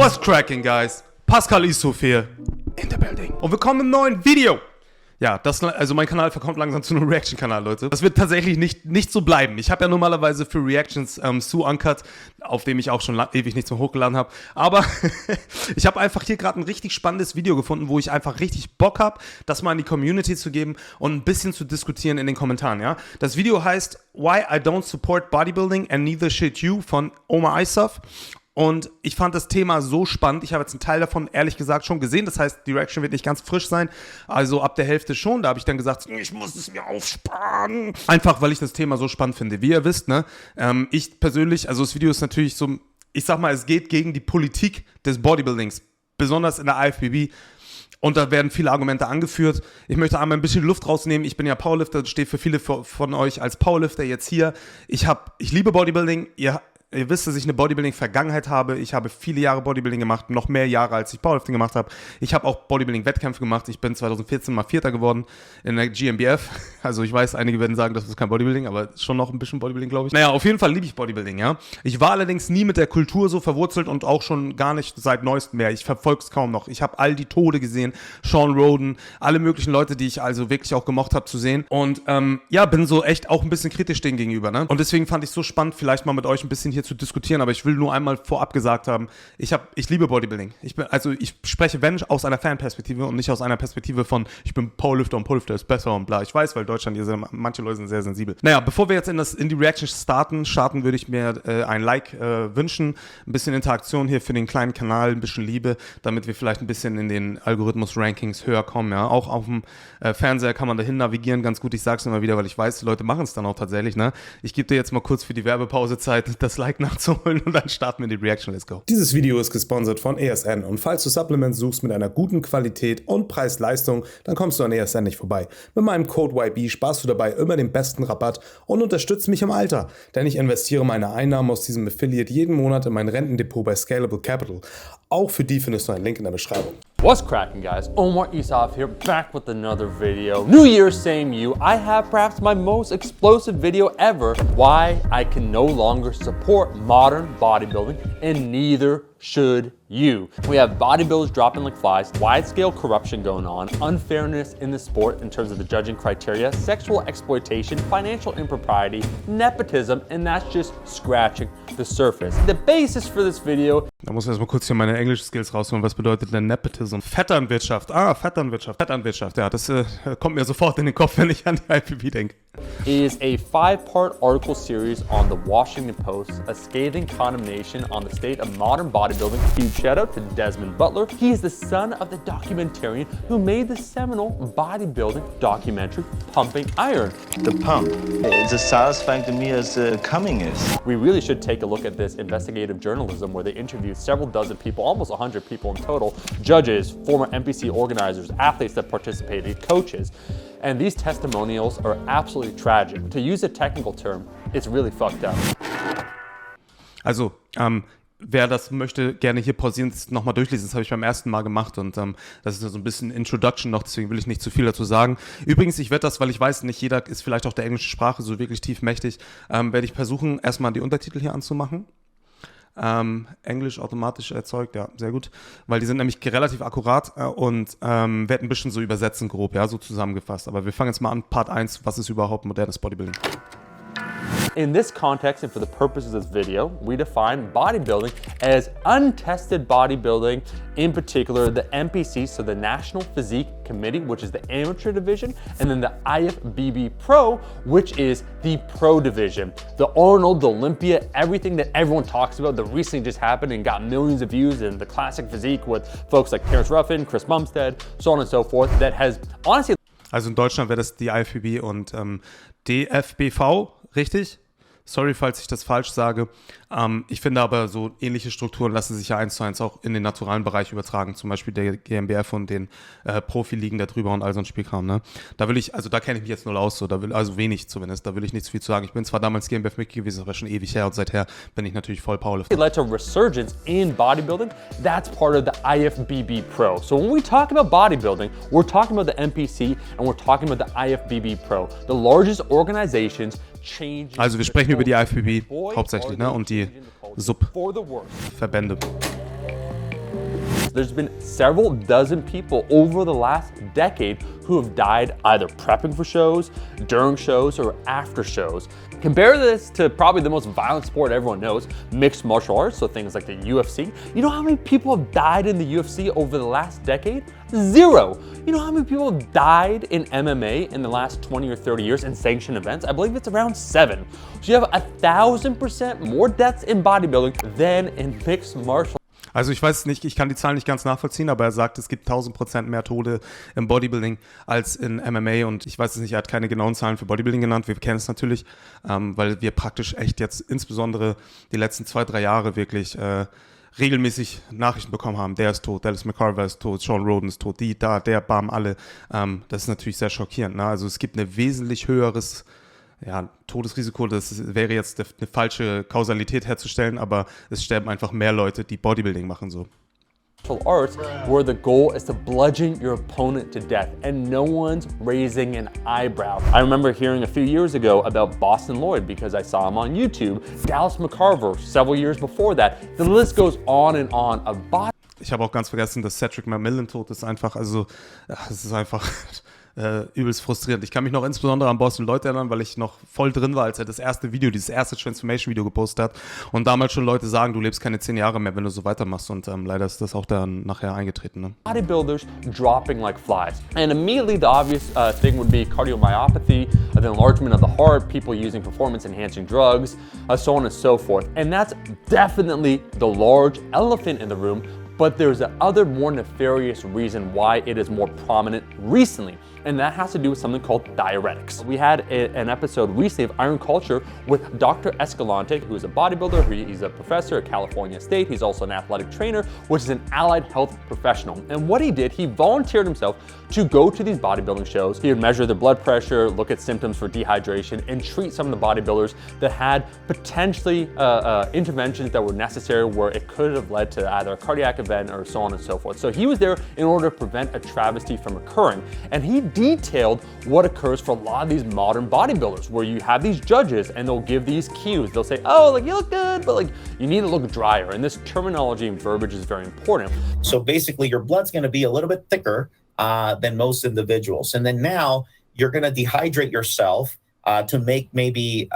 What's cracking, guys? Pascal ist so viel in the building. Und willkommen im neuen Video. Ja, also mein Kanal verkommt langsam zu einem Reaction-Kanal, Leute. Das wird tatsächlich nicht so bleiben. Ich habe ja normalerweise für Reactions Uncut, auf dem ich auch schon ewig nichts mehr hochgeladen habe. Aber ich habe einfach hier gerade ein richtig spannendes Video gefunden, wo ich einfach richtig Bock habe, das mal in die Community zu geben und ein bisschen zu diskutieren in den Kommentaren, ja. Das Video heißt Why I Don't Support Bodybuilding and Neither Should You von Omar Isaf. Und ich fand das Thema so spannend. Ich habe jetzt einen Teil davon, ehrlich gesagt, schon gesehen. Das heißt, die Reaction wird nicht ganz frisch sein. Also ab der Hälfte schon. Da habe ich dann gesagt, ich muss es mir aufsparen. Einfach, weil ich das Thema so spannend finde. Wie ihr wisst, ne? Ich persönlich, also das Video ist natürlich so, ich sag mal, es geht gegen die Politik des Bodybuildings. Besonders in der IFBB. Und da werden viele Argumente angeführt. Ich möchte einmal ein bisschen Luft rausnehmen. Ich bin ja Powerlifter, stehe für viele von euch als Powerlifter jetzt hier. Ich liebe Bodybuilding. Ihr wisst, dass ich eine Bodybuilding-Vergangenheit habe. Ich habe viele Jahre Bodybuilding gemacht, noch mehr Jahre, als ich Powerlifting gemacht habe. Ich habe auch Bodybuilding-Wettkämpfe gemacht. Ich bin 2014 mal Vierter geworden in der GmbF. Also ich weiß, einige werden sagen, das ist kein Bodybuilding, aber schon noch ein bisschen Bodybuilding, glaube ich. Naja, auf jeden Fall liebe ich Bodybuilding, ja. Ich war allerdings nie mit der Kultur so verwurzelt und auch schon gar nicht seit neuestem mehr. Ich verfolge es kaum noch. Ich habe all die Tode gesehen, Sean Roden, alle möglichen Leute, die ich also wirklich auch gemocht habe zu sehen. Und ja, bin so echt auch ein bisschen kritisch denen gegenüber, ne? Und deswegen fand ich es so spannend, vielleicht mal mit euch ein bisschen hier zu diskutieren, aber ich will nur einmal vorab gesagt haben, ich liebe Bodybuilding. Ich spreche, wenn, aus einer Fanperspektive und nicht aus einer Perspektive von, ich bin Powerlifter und Powerlifter ist besser und bla. Ich weiß, weil Deutschland, manche Leute sind sehr sensibel. Naja, bevor wir jetzt in die Reaction starten, würde ich mir ein Like wünschen, ein bisschen Interaktion hier für den kleinen Kanal, ein bisschen Liebe, damit wir vielleicht ein bisschen in den Algorithmus-Rankings höher kommen, ja. Auch auf dem Fernseher kann man dahin navigieren, ganz gut. Ich sag's immer wieder, weil ich weiß, die Leute machen es dann auch tatsächlich, ne. Ich gebe dir jetzt mal kurz für die Werbepause Zeit, das Like nachzuholen und dann starten wir die Reaction. Let's go. Dieses Video ist gesponsert von ESN und falls du Supplements suchst mit einer guten Qualität und Preis-Leistung, dann kommst du an ESN nicht vorbei. Mit meinem Code YB sparst du dabei immer den besten Rabatt und unterstützt mich im Alter, denn ich investiere meine Einnahmen aus diesem Affiliate jeden Monat in mein Rentendepot bei Scalable Capital. Auch für die findest du einen Link in der Beschreibung. What's cracking, guys? Omar Isaf here, back with another video. New Year, same you. I have perhaps my most explosive video ever. Why I can no longer support modern bodybuilding, and neither should you. We have bodybuilders dropping like flies, wide-scale corruption going on, unfairness in the sport in terms of the judging criteria, sexual exploitation, financial impropriety, nepotism, and that's just scratching the surface. The basis for this video. Da muss ich erstmal kurz hier meine Englisch-Skills rausholen. Was bedeutet denn Nepotism? Vetternwirtschaft. Vetternwirtschaft. Ja, das kommt mir sofort in den Kopf, wenn ich an die IFBB denke. Is a 5-part article series on the Washington Post, a scathing condemnation on the state of modern bodybuilding. Huge shout out to Desmond Butler. He is the son of the documentarian who made the seminal bodybuilding documentary, Pumping Iron. The pump. It's as satisfying to me as coming is. We really should take a look at this investigative journalism where they interviewed several dozen people, almost 100 people in total, judges, former NPC organizers, athletes that participated, coaches. And these testimonials are absolutely tragic. To use a technical term, it's really fucked up. Also, wer das möchte, gerne hier pausieren, das nochmal durchlesen. Das habe ich beim ersten Mal gemacht und das ist so ein bisschen Introduction noch, deswegen will ich nicht zu viel dazu sagen. Übrigens, ich werde das, weil ich weiß, nicht jeder ist vielleicht auch der englischen Sprache so wirklich tief mächtig, werde ich versuchen, erstmal die Untertitel hier anzumachen. Englisch automatisch erzeugt, ja, sehr gut, weil die sind nämlich relativ akkurat und werden ein bisschen so übersetzen grob, ja, so zusammengefasst. Aber wir fangen jetzt mal an, Part 1, was ist überhaupt modernes Bodybuilding? In this context and for the purposes of this video, we define bodybuilding as untested bodybuilding, in particular the NPC, so the National Physique Committee, which is the amateur division, and then the IFBB Pro, which is the pro division. The Arnold, the Olympia, everything that everyone talks about that recently just happened and got millions of views, and the classic physique with folks like Terrence Ruffin, Chris Bumstead, so on and so forth, that has honestly... Also in Deutschland wäre das die IFBB und DFBV, richtig? Sorry, falls ich das falsch sage. Ich finde aber, so ähnliche Strukturen lassen sich ja 1:1 auch in den naturalen Bereich übertragen. Zum Beispiel der GmbF und den Profiligen da drüber und all so ein Spielkram. Ne? Da kenne ich mich jetzt null aus, also wenig zumindest. Da will ich nichts viel zu sagen. Ich bin zwar damals GmbF Mitglied gewesen, aber schon ewig her und seither bin ich natürlich voll Powerlifter. It led to a resurgence in bodybuilding. That's part of the IFBB Pro. So when we talk about bodybuilding, we're talking about the NPC and we're talking about the IFBB Pro. The largest organizations. Also wir sprechen über die IFBB hauptsächlich, ne? Und die Sub-Verbände. there's been several dozen people over the last decade who have died either prepping for shows, during shows, or after shows. Compare this to probably the most violent sport everyone knows, mixed martial arts, so things like the UFC. You know how many people have died in the UFC over the last decade? 0. You know how many people have died in MMA in the last 20 or 30 years in sanctioned events? I believe it's around 7. So you have 1,000% more deaths in bodybuilding than in mixed martial arts. Also ich weiß nicht, ich kann die Zahlen nicht ganz nachvollziehen, aber er sagt, es gibt 1000% mehr Tode im Bodybuilding als in MMA und ich weiß es nicht, er hat keine genauen Zahlen für Bodybuilding genannt, wir kennen es natürlich, weil wir praktisch echt jetzt insbesondere die letzten 2-3 Jahre wirklich regelmäßig Nachrichten bekommen haben, der ist tot, Dallas McCarver ist tot, Sean Roden ist tot, die, da, der, bam, alle. Das ist natürlich sehr schockierend. Ne? Also es gibt ein wesentlich höheres Todesrisiko, das wäre jetzt eine falsche Kausalität herzustellen, aber es sterben einfach mehr Leute, die Bodybuilding machen so. Arts where the goal is to bludgeon your opponent to death and no one's raising an eyebrow. I remember hearing a few years ago about Boston Lloyd because I saw him on YouTube, Dallas McCarver several years before that. The list goes on and on of body. Ich habe auch ganz vergessen, dass Cedric McMillan tot ist einfach, also es ist einfach übelst frustrierend. Ich kann mich noch insbesondere an Boston Lloyd erinnern, weil ich noch voll drin war, als er das erste Video, dieses erste Transformation-Video gepostet hat und damals schon Leute sagen, du lebst keine 10 Jahre mehr, wenn du so weitermachst und leider ist das auch dann nachher eingetreten. Ne? Bodybuilders dropping like flies. And immediately the obvious thing would be cardiomyopathy, the enlargement of the heart, people using performance-enhancing drugs, so on and so forth. And that's definitely the large elephant in the room, but there's another more nefarious reason why it is more prominent recently, and that has to do with something called diuretics. We had an episode recently of Iron Culture with Dr. Escalante, who is a bodybuilder. He's a professor at California State. He's also an athletic trainer, which is an allied health professional. And what he did, he volunteered himself to go to these bodybuilding shows. He would measure their blood pressure, look at symptoms for dehydration, and treat some of the bodybuilders that had potentially interventions that were necessary where it could have led to either a cardiac event or so on and so forth. So he was there in order to prevent a travesty from occurring. And he detailed what occurs for a lot of these modern bodybuilders, where you have these judges and they'll give these cues. They'll say, oh, like you look good, but like you need to look drier. And this terminology and verbiage is very important. So basically your blood's going to be a little bit thicker than most individuals. And then now you're going to dehydrate yourself to make maybe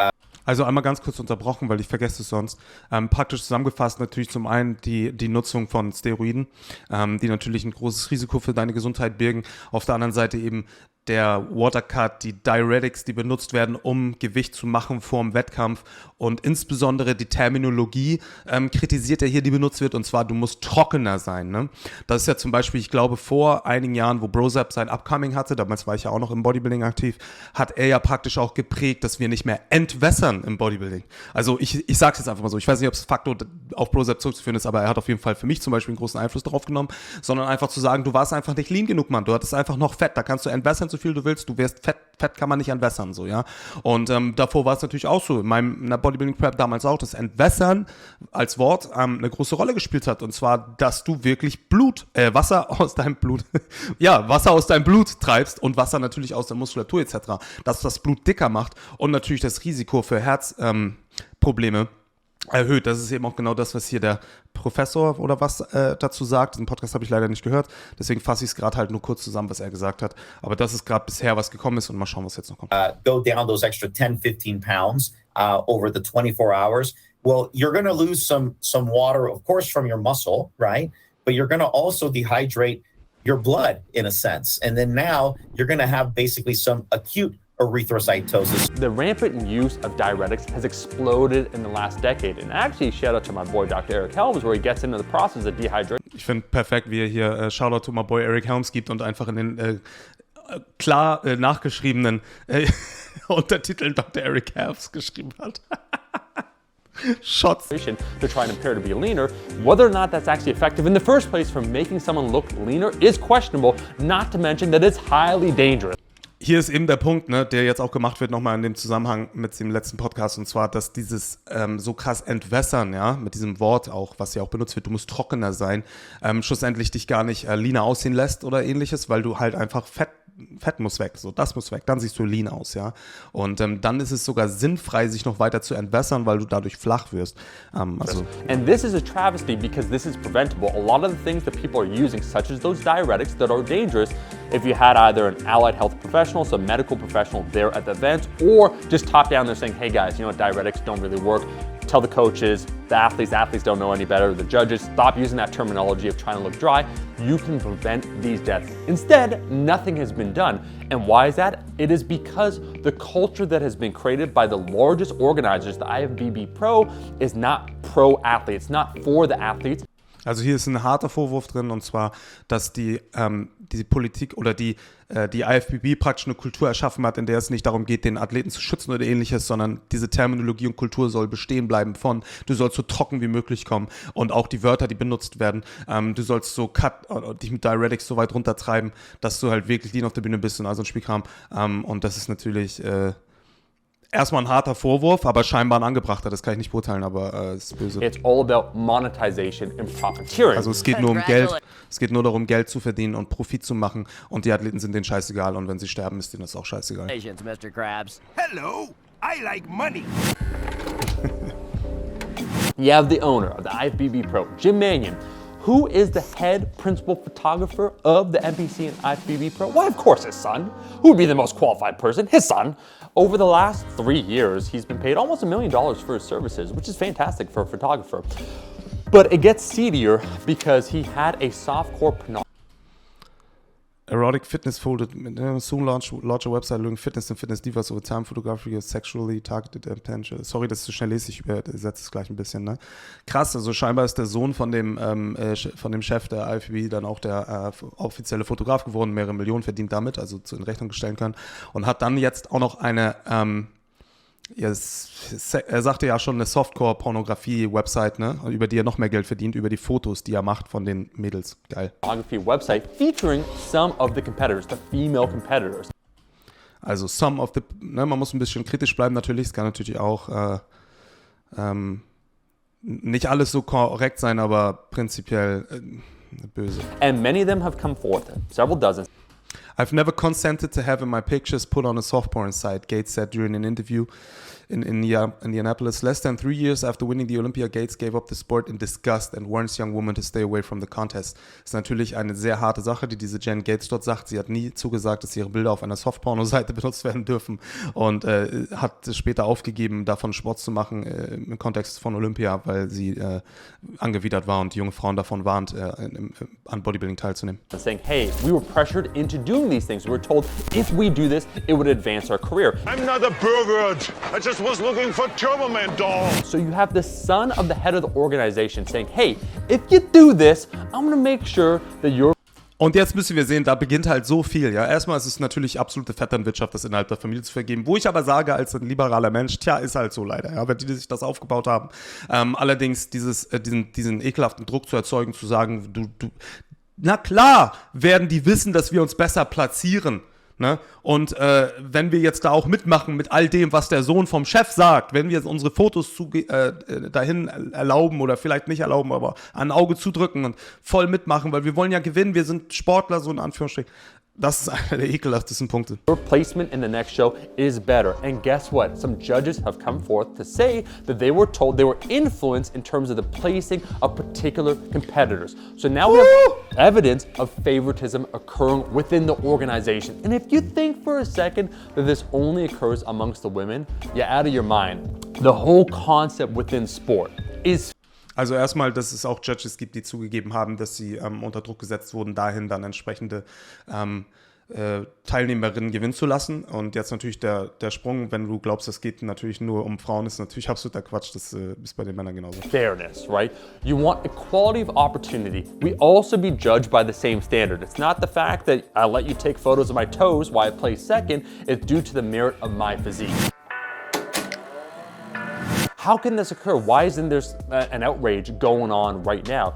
Also einmal ganz kurz unterbrochen, weil ich vergesse es sonst. Praktisch zusammengefasst natürlich zum einen die Nutzung von Steroiden, die natürlich ein großes Risiko für deine Gesundheit birgen. Auf der anderen Seite eben der Watercut, die Diuretics, die benutzt werden, um Gewicht zu machen vor dem Wettkampf und insbesondere die Terminologie kritisiert er hier, die benutzt wird, und zwar, du musst trockener sein. Ne? Das ist ja zum Beispiel, ich glaube, vor einigen Jahren, wo Brosep sein Upcoming hatte, damals war ich ja auch noch im Bodybuilding aktiv, hat er ja praktisch auch geprägt, dass wir nicht mehr entwässern im Bodybuilding. Also ich sag's jetzt einfach mal so, ich weiß nicht, ob es Faktor auf Brosep zurückzuführen ist, aber er hat auf jeden Fall für mich zum Beispiel einen großen Einfluss darauf genommen, sondern einfach zu sagen, du warst einfach nicht lean genug, Mann, du hattest einfach noch Fett, da kannst du entwässern, so viel du willst, du wirst Fett kann man nicht entwässern, so, ja. Und davor war es natürlich auch so, in meiner Bodybuilding-Prep damals auch, dass Entwässern als Wort eine große Rolle gespielt hat, und zwar, dass du wirklich Wasser aus deinem Blut, Wasser aus deinem Blut treibst und Wasser natürlich aus der Muskulatur etc., dass das Blut dicker macht und natürlich das Risiko für Herzprobleme erhöht. Das ist eben auch genau das, was hier der Professor oder was dazu sagt. Diesen Podcast habe ich leider nicht gehört, deswegen fasse ich es gerade halt nur kurz zusammen, was er gesagt hat. Aber das ist gerade bisher, was gekommen ist, und mal schauen, was jetzt noch kommt. Go down those extra 10, 15 pounds over the 24 hours. Well, you're going to lose some water, of course, from your muscle, right? But you're going to also dehydrate your blood in a sense. And then now you're going to have basically some acute erythrocytosis. The rampant use of diuretics has exploded in the last decade. And actually, shout out to my boy Dr. Eric Helms, where he gets into the process of dehydration. Ich finde perfekt, wie er hier Shoutout to my boy Eric Helms gibt und einfach in den klar nachgeschriebenen Untertiteln Dr. Eric Helms geschrieben hat. Shots. To try and appear to be leaner, whether or not that's actually effective in the first place for making someone look leaner is questionable, not to mention that it's highly dangerous. Hier ist eben der Punkt, ne, der jetzt auch gemacht wird, nochmal in dem Zusammenhang mit dem letzten Podcast, und zwar, dass dieses so krass Entwässern, ja, mit diesem Wort auch, was ja auch benutzt wird, du musst trockener sein, schlussendlich dich gar nicht leaner aussehen lässt oder ähnliches, weil du halt einfach Fett Fett muss weg, so, das muss weg, dann siehst du lean aus, ja. Und dann ist es sogar sinnfrei, sich noch weiter zu entwässern, weil du dadurch flach wirst. And this is a travesty because this is preventable. A lot of the things that people are using, such as those diuretics that are dangerous, if you had either an allied health professional, so a medical professional there at the event, or just top down they're saying, hey guys, you know what, diuretics don't really work. Tell the coaches, the athletes don't know any better, the judges, stop using that terminology of trying to look dry. You can prevent these deaths. Instead, nothing has been done. And why is that? It is because the culture that has been created by the largest organizers, the IFBB Pro, is not pro-athlete. It's not for the athletes. Also hier ist ein harter Vorwurf drin, und zwar, dass die Politik oder die IFBB praktisch eine Kultur erschaffen hat, in der es nicht darum geht, den Athleten zu schützen oder ähnliches, sondern diese Terminologie und Kultur soll bestehen bleiben von, du sollst so trocken wie möglich kommen, und auch die Wörter, die benutzt werden, du sollst so dich mit Diuretics so weit runtertreiben, dass du halt wirklich lean auf der Bühne bist und all so ein Spielkram, und das ist natürlich erstmal ein harter Vorwurf, aber scheinbar ein angebrachter, das kann ich nicht beurteilen, aber es ist böse. It's all about monetization and profiteering. Also es geht nur um Geld, es geht nur darum, Geld zu verdienen und Profit zu machen, und die Athleten sind denen scheißegal, und wenn sie sterben, ist denen das auch scheißegal. Mr. Krabs. Hello, I like money. You have the owner of the IFBB Pro, Jim Mannion. Who is the head principal photographer of the NPC and IFBB Pro? Why, of course, his son. Who would be the most qualified person? His son. Over the last 3 years, he's been paid almost $1 million for his services, which is fantastic for a photographer. But it gets seedier because he had a softcore pornography. Erotic fitness folded, soon launch a website looking fitness and fitness divas over time, photography, sexually targeted attention. Sorry, dass ich so schnell lese, ich übersetze es gleich ein bisschen, ne? Krass, also scheinbar ist der Sohn von dem Chef der IFBB dann auch der offizielle Fotograf geworden, mehrere Millionen verdient damit, also in Rechnung stellen können, und hat dann jetzt auch noch eine er sagte ja schon, eine Softcore-Pornografie-Website, ne, über die er noch mehr Geld verdient, über die Fotos, die er macht von den Mädels. Geil. Website featuring some of the competitors, the female competitors. Also man muss ein bisschen kritisch bleiben natürlich, es kann natürlich auch nicht alles so korrekt sein, aber prinzipiell böse. And many of them have come forth, several dozens. I've never consented to having my pictures put on a soft porn site, Gates said during an interview in Indianapolis. Less than 3 years after winning the Olympia, Gates gave up the sport in disgust and warns young women to stay away from the contest. Das ist natürlich eine sehr harte Sache, die diese Jen Gates dort sagt. Sie hat nie zugesagt, dass ihre Bilder auf einer Softporno-Seite benutzt werden dürfen, und hat später aufgegeben, davon Sport zu machen im Kontext von Olympia, weil sie angewidert war und junge Frauen davon warnt, an Bodybuilding teilzunehmen. Saying, hey, we were pressured into doing these things. We were told if we do this, it would advance our career. I'm not a pervert. I just was looking for Turbo Man doll. So you have the son of the head of the organization saying, hey, if you do this, I'm gonna make sure that you're. Und jetzt müssen wir sehen, da beginnt halt so viel. Ja, erstmal ist es natürlich absolute Vetternwirtschaft, das innerhalb der Familie zu vergeben. Wo ich aber sage, als ein liberaler Mensch, tja, ist halt so leider. Ja, wenn die sich das aufgebaut haben. Allerdings diesen ekelhaften Druck zu erzeugen, zu sagen, na klar, werden die wissen, dass wir uns besser platzieren. Ne? Und wenn wir jetzt da auch mitmachen mit all dem, was der Sohn vom Chef sagt, wenn wir unsere Fotos dahin erlauben oder vielleicht nicht erlauben, aber ein Auge zudrücken und voll mitmachen, weil wir wollen ja gewinnen, wir sind Sportler, so in Anführungsstrichen. Das ist einer der ekelhaftesten Punkte. Your placement in the next show is better. And guess what? Some judges have come forth to say that they were told they were influenced in terms of the placing of particular competitors. So now we have evidence of favoritism occurring within the organization. And if you think for a second that this only occurs amongst the women, you're out of your mind. The whole concept within sport is. Also erstmal, dass es auch Judges gibt, die zugegeben haben, dass sie unter Druck gesetzt wurden, dahin dann entsprechende Teilnehmerinnen gewinnen zu lassen. Und jetzt natürlich der Sprung, wenn du glaubst, es geht natürlich nur um Frauen, ist natürlich absoluter Quatsch. Das ist bei den Männern genauso. Fairness, right? You want equality of opportunity. We also be judged by the same standard. It's not the fact that I let you take photos of my toes while I play second. It's due to the merit of my physique. How can this occur? Why isn't there an outrage going on right now?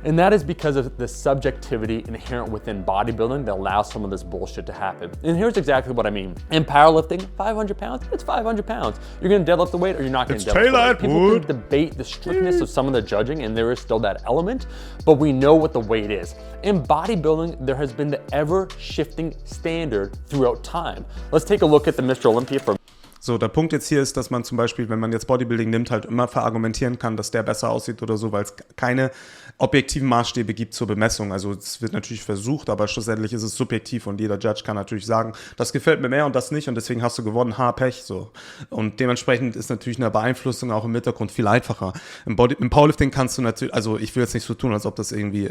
And that is because of the subjectivity inherent within bodybuilding that allows some of this bullshit to happen. And here's exactly what I mean. In powerlifting, 500 pounds, it's 500 pounds. You're gonna deadlift the weight or you're not gonna deadlift the weight. People can debate the strictness of some of the judging, and there is still that element, but we know what the weight is. In bodybuilding, there has been the ever-shifting standard throughout time. Let's take a look at the Mr. Olympia for So, der Punkt jetzt hier ist, dass man zum Beispiel, wenn man jetzt Bodybuilding nimmt, halt immer verargumentieren kann, dass der besser aussieht oder so, weil es keine objektiven Maßstäbe gibt zur Bemessung. Also es wird natürlich versucht, aber schlussendlich ist es subjektiv und jeder Judge kann natürlich sagen, das gefällt mir mehr und das nicht und deswegen hast du gewonnen, Pech, so. Und dementsprechend ist natürlich eine Beeinflussung auch im Hintergrund viel einfacher. Im Powerlifting kannst du natürlich, also ich will jetzt nicht so tun, als ob das irgendwie,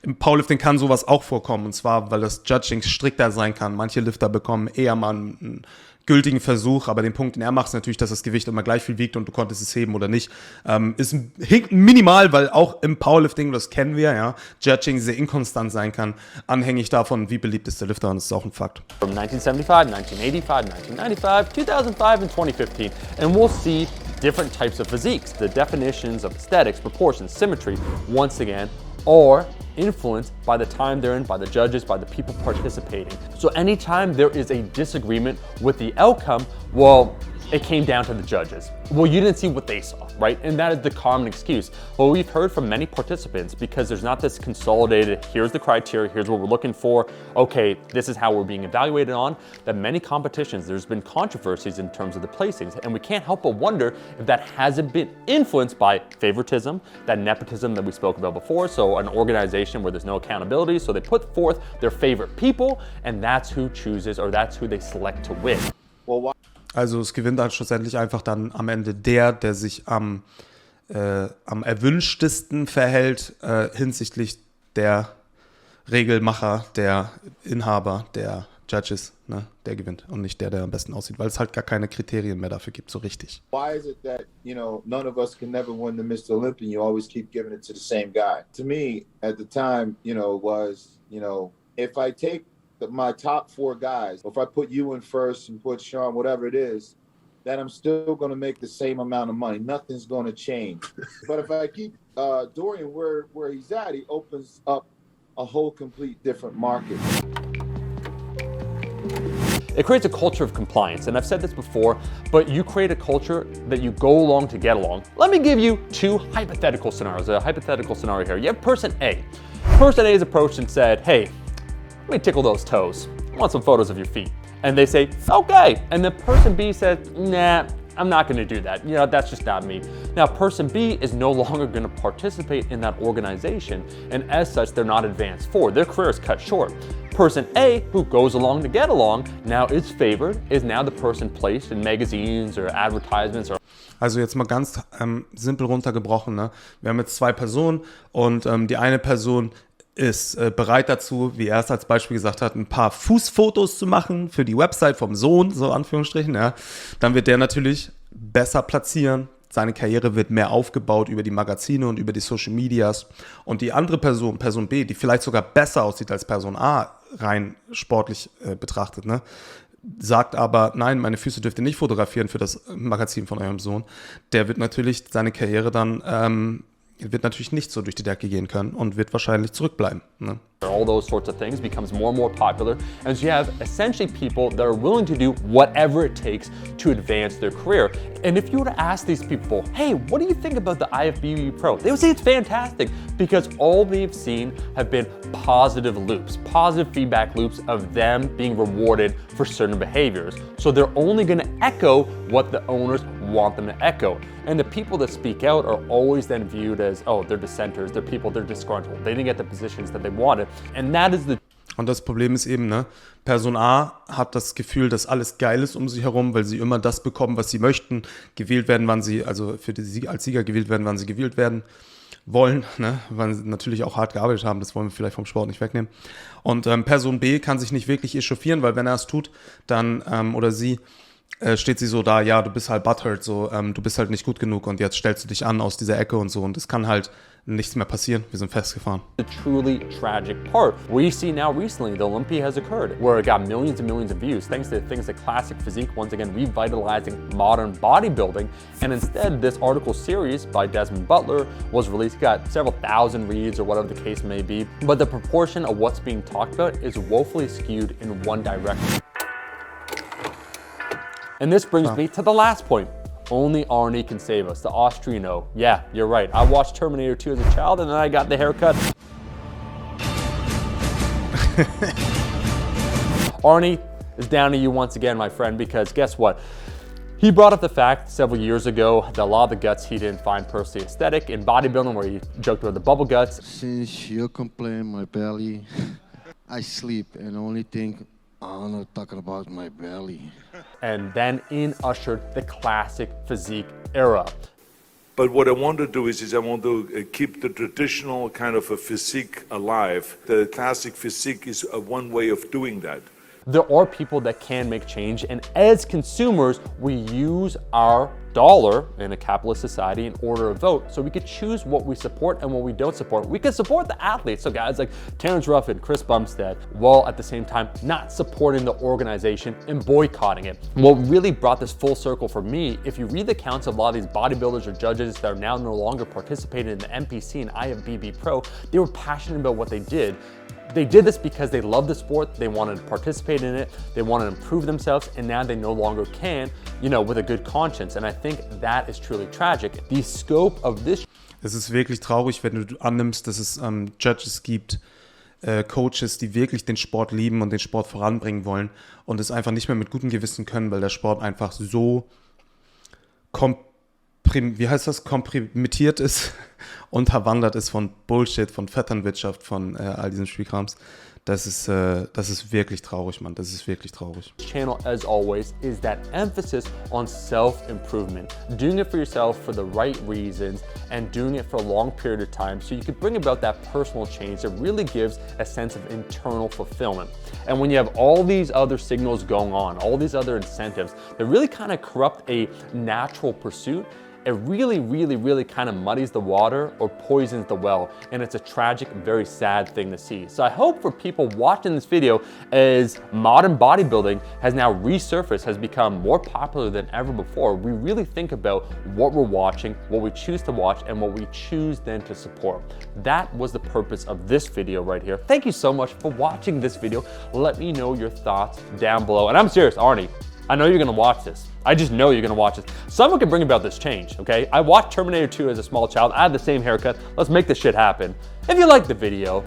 im Powerlifting kann sowas auch vorkommen, und zwar, weil das Judging strikter sein kann. Manche Lifter bekommen eher mal einen gültigen Versuch, aber den Punkt, den er macht, ist natürlich, dass das Gewicht immer gleich viel wiegt und du konntest es heben oder nicht. Hinkt minimal, weil auch im Powerlifting, das kennen wir, ja, Judging sehr inkonstant sein kann, anhängig davon, wie beliebt ist der Lifter, und das ist auch ein Fakt. From 1975, 1985, 1995, 2005, and 2015, and we'll see different types of physiques. The definitions of aesthetics, proportions, symmetry, once again, are influenced by the time they're in, by the judges, by the people participating. So anytime there is a disagreement with the outcome, well, it came down to the judges. Well, you didn't see what they saw, right? And that is the common excuse. Well, we've heard from many participants, because there's not this consolidated, here's the criteria, here's what we're looking for, okay, this is how we're being evaluated on, that many competitions, there's been controversies in terms of the placings, and we can't help but wonder if that hasn't been influenced by favoritism, that nepotism that we spoke about before, so an organization where there's no accountability, so they put forth their favorite people, and that's who chooses, or that's who they select to win. Also es gewinnt dann schlussendlich einfach dann am Ende der sich am erwünschtesten verhält hinsichtlich der Regelmacher, der Inhaber, der Judges, ne, der gewinnt und nicht der am besten aussieht, weil es halt gar keine Kriterien mehr dafür gibt, so richtig. Why is it that, none of us can never win the Mr. Olympia? You always keep giving it to the same guy. To me, at the time, was, if I take my top 4 guys, if I put you in first and put Sean, whatever it is, then I'm still going to make the same amount of money. Nothing's going to change. But if I keep Dorian where he's at, he opens up a whole complete different market. It creates a culture of compliance, and I've said this before, but you create a culture that you go along to get along. Let me give you 2 hypothetical scenarios. A hypothetical scenario here. You have person A. Person A is approached and said, hey, let me tickle those toes. I want some photos of your feet. And they say, okay. And then person B says, nah, I'm not gonna do that. That's just not me. Now, person B is no longer gonna participate in that organization, and as such, they're not advanced forward. Their career is cut short. Person A, who goes along to get along, now is favored, is now the person placed in magazines or advertisements or. Also jetzt mal ganz simpel runtergebrochen, ne? Wir haben jetzt 2 Personen und die eine Person ist bereit dazu, wie er es als Beispiel gesagt hat, ein paar Fußfotos zu machen für die Website vom Sohn, so Anführungsstrichen, ja. Dann wird der natürlich besser platzieren, seine Karriere wird mehr aufgebaut über die Magazine und über die Social Medias, und die andere Person, Person B, die vielleicht sogar besser aussieht als Person A, rein sportlich betrachtet, ne, sagt aber, nein, meine Füße dürft ihr nicht fotografieren für das Magazin von eurem Sohn, der wird natürlich seine Karriere dann wird natürlich nicht so durch die Decke gehen können und wird wahrscheinlich zurückbleiben. Ne? All those sorts of things becomes more and more popular, and so you have essentially people that are willing to do whatever it takes to advance their career. And if you were to ask these people, hey, what do you think about the IFBB Pro? They would say it's fantastic, because all they've seen have been positive loops, positive feedback loops of them being rewarded for certain behaviors. So they're only going to echo what the owners want them to echo. And the people that speak out are always then viewed as, oh, they're dissenters, they're people, they're disgruntled, they didn't get the positions that they wanted. And that is the. Und das Problem ist eben, ne, Person A hat das Gefühl, dass alles geil ist um sie herum, weil sie immer das bekommen, was sie möchten, gewählt werden, wann sie, also als Sieger gewählt werden, wann sie gewählt werden wollen, ne, weil sie natürlich auch hart gearbeitet haben, das wollen wir vielleicht vom Sport nicht wegnehmen. Und Person B kann sich nicht wirklich echauffieren, weil wenn er es tut, dann, oder sie, steht sie so da, ja, du bist halt butthurt, so, du bist halt nicht gut genug und jetzt stellst du dich an aus dieser Ecke und so, und es kann halt nichts mehr passieren. Wir sind festgefahren. The truly tragic part. We see now recently the Olympia has occurred where it got millions and millions of views thanks to things like classic physique, once again revitalizing modern bodybuilding. And instead, this article series by Desmond Butler was released, got several thousand reads or whatever the case may be, but the proportion of what's being talked about is woefully skewed in one direction. And this brings me to the last point. Only Arnie can save us, the Austriano. Yeah, you're right. I watched Terminator 2 as a child and then I got the haircut. Arnie is down to you once again, my friend, because guess what? He brought up the fact several years ago that a lot of the guts he didn't find personally aesthetic in bodybuilding, where he joked about the bubble guts. Since you complain my belly, I sleep and only think, I'm not talking about my belly. And then in ushered the classic physique era. But what I want to do is I want to keep the traditional kind of a physique alive. The classic physique is one way of doing that. There are people that can make change, and as consumers, we use our dollar in a capitalist society in order to vote, so we could choose what we support and what we don't support. We could support the athletes, so guys like Terrence Ruffin, Chris Bumstead, while at the same time not supporting the organization and boycotting it. What really brought this full circle for me, if you read the accounts of a lot of these bodybuilders or judges that are now no longer participating in the NPC and IFBB Pro, they were passionate about what they did. They did this because they love the sport, they wanted to participate in it, they wanted to improve themselves, and now they no longer can, you know, with a good conscience. And I think that is truly tragic. The scope of this. Es ist wirklich traurig, wenn du annimmst, dass es Judges gibt, Coaches, die wirklich den Sport lieben und den Sport voranbringen wollen und es einfach nicht mehr mit gutem Gewissen können, weil der Sport einfach so komprimiert ist und verwandert ist von Bullshit, von Vetternwirtschaft, von all diesem Spielkrams. Das ist wirklich traurig, Mann. Das ist wirklich traurig. Channel, as always, is that emphasis on self-improvement. Doing it for yourself for the right reasons and doing it for a long period of time so you can bring about that personal change that really gives a sense of internal fulfillment. And when you have all these other signals going on, all these other incentives that really kind of corrupt a natural pursuit, it really kind of muddies the water or poisons the well. And it's a tragic, very sad thing to see. So I hope for people watching this video, as modern bodybuilding has now resurfaced, has become more popular than ever before, we really think about what we're watching, what we choose to watch, and what we choose then to support. That was the purpose of this video right here. Thank you so much for watching this video. Let me know your thoughts down below. And I'm serious, Arnie, I know you're gonna watch this. I just know you're gonna watch this. Someone can bring about this change, okay? I watched Terminator 2 as a small child. I had the same haircut. Let's make this shit happen. If you like the video,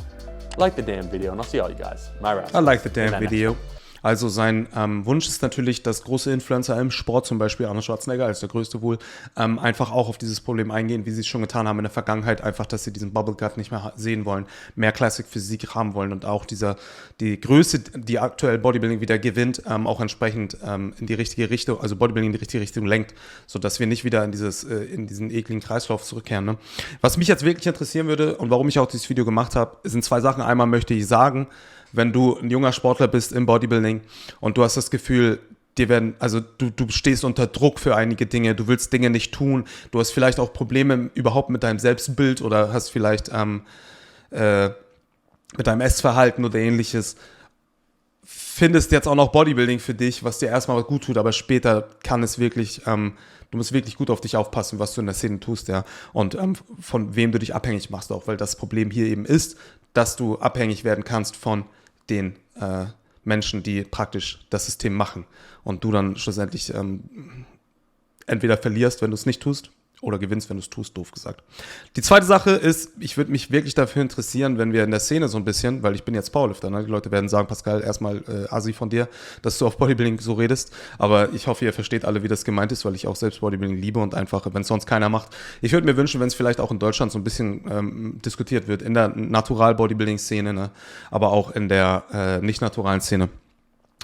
like the damn video, and I'll see all you guys. My rest. I like the damn video. Also sein Wunsch ist natürlich, dass große Influencer im Sport, zum Beispiel Arnold Schwarzenegger als der größte wohl, einfach auch auf dieses Problem eingehen, wie sie es schon getan haben in der Vergangenheit, einfach, dass sie diesen Bubble Gut nicht mehr sehen wollen, mehr Classic Physik haben wollen und auch die Größe, die aktuell Bodybuilding wieder gewinnt, auch entsprechend in die richtige Richtung, also Bodybuilding in die richtige Richtung lenkt, sodass wir nicht wieder in diesen ekligen Kreislauf zurückkehren. Ne? Was mich jetzt wirklich interessieren würde und warum ich auch dieses Video gemacht habe, sind zwei Sachen. Einmal möchte ich sagen, wenn du ein junger Sportler bist im Bodybuilding und du hast das Gefühl, du stehst unter Druck für einige Dinge, du willst Dinge nicht tun, du hast vielleicht auch Probleme überhaupt mit deinem Selbstbild oder hast vielleicht mit deinem Essverhalten oder ähnliches, findest jetzt auch noch Bodybuilding für dich, was dir erstmal gut tut, aber später kann es wirklich, du musst wirklich gut auf dich aufpassen, was du in der Szene tust, ja, und von wem du dich abhängig machst auch, weil das Problem hier eben ist, dass du abhängig werden kannst von den Menschen, die praktisch das System machen und du dann schlussendlich entweder verlierst, wenn du es nicht tust, oder gewinnst, wenn du es tust, doof gesagt. Die zweite Sache ist, ich würde mich wirklich dafür interessieren, wenn wir in der Szene so ein bisschen, weil ich bin jetzt Powerlifter, ne? Die Leute werden sagen, Pascal, erstmal Assi von dir, dass du auf Bodybuilding so redest, aber ich hoffe, ihr versteht alle, wie das gemeint ist, weil ich auch selbst Bodybuilding liebe und einfach, wenn es sonst keiner macht. Ich würde mir wünschen, wenn es vielleicht auch in Deutschland so ein bisschen diskutiert wird, in der Natural-Bodybuilding-Szene, ne? Aber auch in der nicht-naturalen Szene.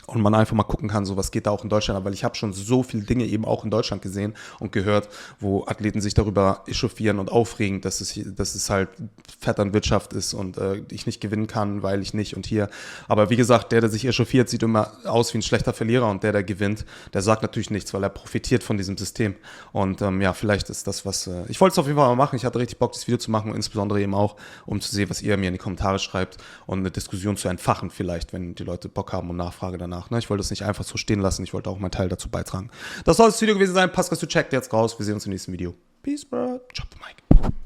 Und man einfach mal gucken kann, so was geht da auch in Deutschland, weil ich habe schon so viele Dinge eben auch in Deutschland gesehen und gehört, wo Athleten sich darüber echauffieren und aufregen, dass es halt Vetternwirtschaft ist und ich nicht gewinnen kann, weil ich nicht und hier. Aber wie gesagt, der sich echauffiert, sieht immer aus wie ein schlechter Verlierer und der gewinnt, der sagt natürlich nichts, weil er profitiert von diesem System. Und ja, vielleicht ist das was, ich wollte es auf jeden Fall mal machen, ich hatte richtig Bock, das Video zu machen und insbesondere eben auch, um zu sehen, was ihr mir in die Kommentare schreibt und eine Diskussion zu entfachen vielleicht, wenn die Leute Bock haben und Nachfrage danach. Ne? Ich wollte es nicht einfach so stehen lassen, ich wollte auch meinen Teil dazu beitragen. Das soll das Video gewesen sein. Pascal, du checkt jetzt raus. Wir sehen uns im nächsten Video. Peace, bro. Drop the mic.